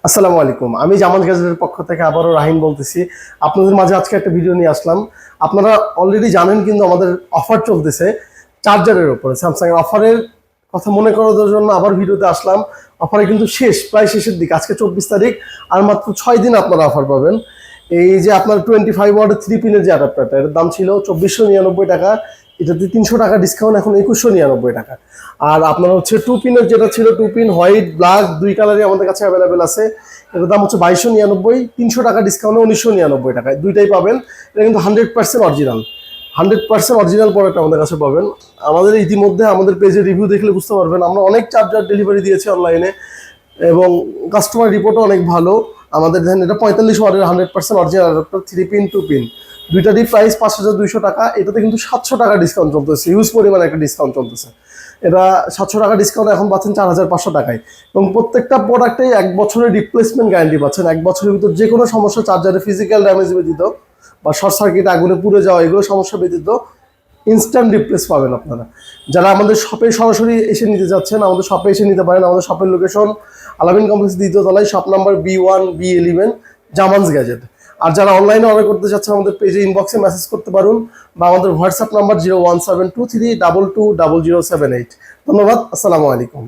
আসসালামু আলাইকুম। আমি জামান গ্যাজেটের পক্ষ থেকে আবারও রাহিম বলতেছি। আপনাদের মাঝে আজকে একটা ভিডিও নিয়ে আসলাম। আপনারা অলরেডি জানেন কিন্তু আমাদের অফার চলতেছে চার্জারের উপরে। স্যামসাং এর অফারের কথা মনে করার জন্য আবার ভিডিওতে আসলাম। অফারে কিন্তু প্রায় শেষের দিকে। আজকে 24 তারিখ, আর মাত্র 6 দিন আপনারা অফার পাবেন। এই যে আপনার 25 ওয়াটের 3 পিনের যে অ্যাডাপ্টারটা, এর দাম ছিল 2499 টাকা। এটাতে 300 টাকা ডিসকাউন্ট, এখন 2199 টাকা। আর আপনার হচ্ছে 2 পিনের যেটা ছিল, 2 পিন হোয়াইট ব্ল্যাক দুই কালারই আমাদের কাছে অ্যাভেলেবেল আছে। এটার দাম হচ্ছে 2299, 300 টাকা ডিসকাউন্টে 1999 টাকায় দুইটাই পাবেন। এটা কিন্তু 100% অরিজিনাল, 100% অরিজিনাল প্রোডাক্ট আমাদের কাছে পাবেন। আমাদের ইতিমধ্যে আমাদের পেজে রিভিউ দেখলে বুঝতে পারবেন, আমরা অনেক চার্জার ডেলিভারি দিয়েছি অনলাইনে এবং কাস্টমার রিপোর্টও অনেক ভালো। আমাদের দেখেন, এটা 45 ওয়াটের 100% অরিজিনাল 3 পিন 2 পিন দুইটারই প্রাইস 5200 টাকা। এটাতে কিন্তু 700 টাকা ডিসকাউন্ট চলতেছে, হিউজ পরিমাণে একটা ডিসকাউন্ট চলতেছে। এটা 700 টাকা ডিসকাউন্ট এখন পাচ্ছেন 4500 টাকায়। এবং প্রত্যেকটা প্রোডাক্টেই 1 বছরের রিপ্লেসমেন্ট গ্যারান্টি পাচ্ছেন। 1 বছরের ভিতর যে কোনো সমস্যা, চার্জারে ফিজিক্যাল ড্যামেজ ব্যতীত বা শর্ট সার্কিট আগুনে পুড়ে যাওয়া, এগুলো সমস্যা ব্যতীত ইনস্ট্যান্ট রিপ্লেস পাবেন আপনারা। যারা আমাদের শপে সরাসরি এসে নিতে যাচ্ছেন, আমাদের শপে এসে নিতে পারেন। আমাদের শপের লোকেশন আলামিন কমপ্লেক্স, 2য় তলায়, shop number B1 B11, Zaman's gadget. আর যারা অনলাইনে অর্ডার করতে চাচ্ছেন, আমাদের পেজে ইনবক্সে মেসেজ করতে পারুন বা আমাদের হোয়াটসঅ্যাপ নাম্বার 01723220078। ধন্যবাদ, আসসালামু আলাইকুম।